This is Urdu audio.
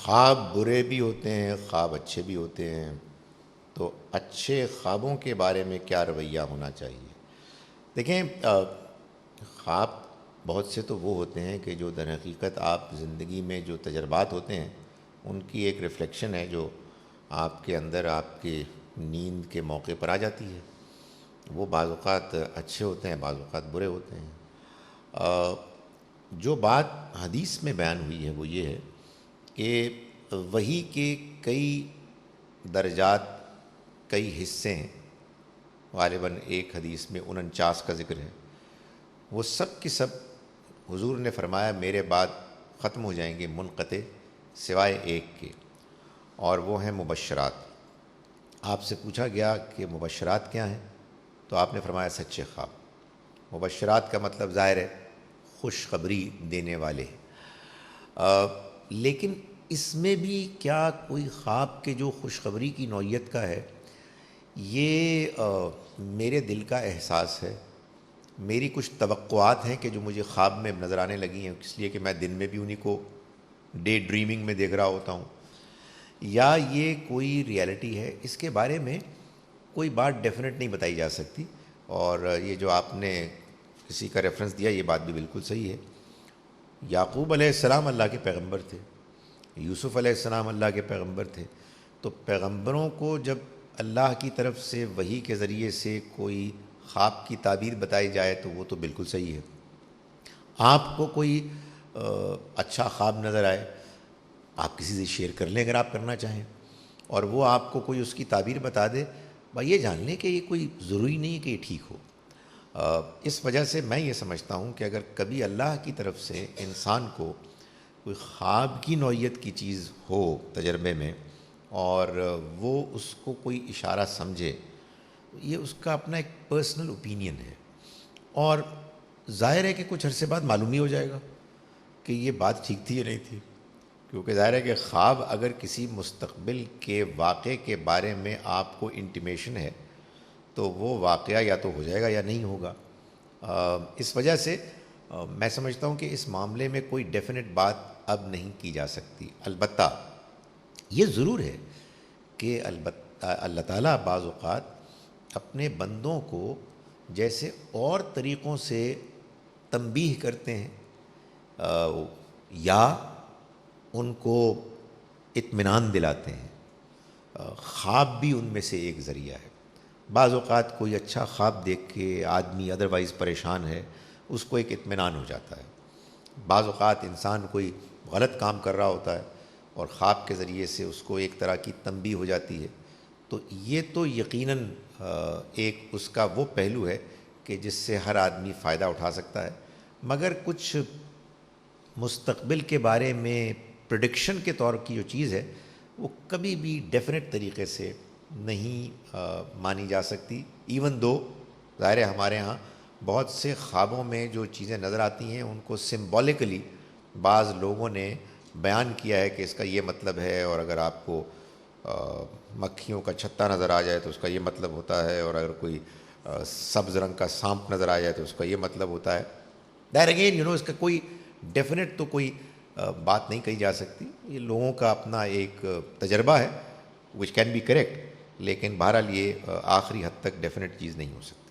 خواب برے بھی ہوتے ہیں، خواب اچھے بھی ہوتے ہیں، تو اچھے خوابوں کے بارے میں کیا رویہ ہونا چاہیے؟ دیکھیں، خواب بہت سے تو وہ ہوتے ہیں کہ جو در حقیقت آپ زندگی میں جو تجربات ہوتے ہیں ان کی ایک ریفلیکشن ہے، جو آپ کے اندر آپ کی نیند کے موقع پر آ جاتی ہے۔ وہ بعض اوقات اچھے ہوتے ہیں، بعض اوقات برے ہوتے ہیں۔ جو بات حدیث میں بیان ہوئی ہے وہ یہ ہے کہ وحی کے کئی درجات، کئی حصے ہیں، غالباً ایک حدیث میں 49 کا ذکر ہے، وہ سب کی سب حضور نے فرمایا میرے بعد ختم ہو جائیں گے منقطع، سوائے ایک کے، اور وہ ہیں مبشرات۔ آپ سے پوچھا گیا کہ مبشرات کیا ہیں؟ تو آپ نے فرمایا سچے خواب۔ مبشرات کا مطلب ظاہر ہے خوشخبری دینے والے۔ لیکن اس میں بھی کیا کوئی خواب کے جو خوشخبری کی نوعیت کا ہے، یہ میرے دل کا احساس ہے، میری کچھ توقعات ہیں کہ جو مجھے خواب میں نظر آنے لگی ہیں، اس لیے کہ میں دن میں بھی انہی کو ڈے ڈریمنگ میں دیکھ رہا ہوتا ہوں، یا یہ کوئی ریالٹی ہے؟ اس کے بارے میں کوئی بات ڈیفینیٹ نہیں بتائی جا سکتی۔ اور یہ جو آپ نے کسی کا ریفرنس دیا، یہ بات بھی بالکل صحیح ہے۔ یعقوب علیہ السلام اللہ کے پیغمبر تھے، یوسف علیہ السلام اللہ کے پیغمبر تھے، تو پیغمبروں کو جب اللہ کی طرف سے وحی کے ذریعے سے کوئی خواب کی تعبیر بتائی جائے تو وہ تو بالکل صحیح ہے۔ آپ کو کوئی اچھا خواب نظر آئے، آپ کسی سے شیئر کر لیں اگر آپ کرنا چاہیں، اور وہ آپ کو کوئی اس کی تعبیر بتا دے، بھائی یہ جان لیں کہ یہ کوئی ضروری نہیں ہے کہ یہ ٹھیک ہو۔ اس وجہ سے میں یہ سمجھتا ہوں کہ اگر کبھی اللہ کی طرف سے انسان کو کوئی خواب کی نوعیت کی چیز ہو تجربے میں، اور وہ اس کو کوئی اشارہ سمجھے، یہ اس کا اپنا ایک پرسنل اوپینین ہے، اور ظاہر ہے کہ کچھ عرصے بعد معلوم ہی ہو جائے گا کہ یہ بات ٹھیک تھی یا نہیں تھی، کیونکہ ظاہر ہے کہ خواب اگر کسی مستقبل کے واقعے کے بارے میں آپ کو انٹیمیشن ہے تو وہ واقعہ یا تو ہو جائے گا یا نہیں ہوگا۔ اس وجہ سے میں سمجھتا ہوں کہ اس معاملے میں کوئی ڈیفینٹ بات اب نہیں کی جا سکتی۔ البتہ یہ ضرور ہے کہ اللہ تعالیٰ بعض اوقات اپنے بندوں کو جیسے اور طریقوں سے تنبیہ کرتے ہیں، یا ان کو اطمینان دلاتے ہیں، خواب بھی ان میں سے ایک ذریعہ ہے۔ بعض اوقات کوئی اچھا خواب دیکھ کے آدمی ادروائز پریشان ہے، اس کو ایک اطمینان ہو جاتا ہے۔ بعض اوقات انسان کوئی غلط کام کر رہا ہوتا ہے اور خواب کے ذریعے سے اس کو ایک طرح کی تنبیہ ہو جاتی ہے، تو یہ تو یقیناً ایک اس کا وہ پہلو ہے کہ جس سے ہر آدمی فائدہ اٹھا سکتا ہے، مگر کچھ مستقبل کے بارے میں پریڈکشن کے طور کی جو چیز ہے وہ کبھی بھی ڈیفینیٹ طریقے سے نہیں مانی جا سکتی۔ ایون دو ظاہر ہے ہمارے ہاں بہت سے خوابوں میں جو چیزیں نظر آتی ہیں ان کو سمبولیکلی بعض لوگوں نے بیان کیا ہے کہ اس کا یہ مطلب ہے، اور اگر آپ کو مکھیوں کا چھتا نظر آ جائے تو اس کا یہ مطلب ہوتا ہے، اور اگر کوئی سبز رنگ کا سانپ نظر آ جائے تو اس کا یہ مطلب ہوتا ہے۔ دیر اگین اس کا کوئی ڈیفینیٹ تو کوئی بات نہیں کہی جا سکتی، یہ لوگوں کا اپنا ایک تجربہ ہے وچ کین بی کریکٹ، لیکن بہرحال یہ آخری حد تک ڈیفینیٹ چیز نہیں ہو سکتی۔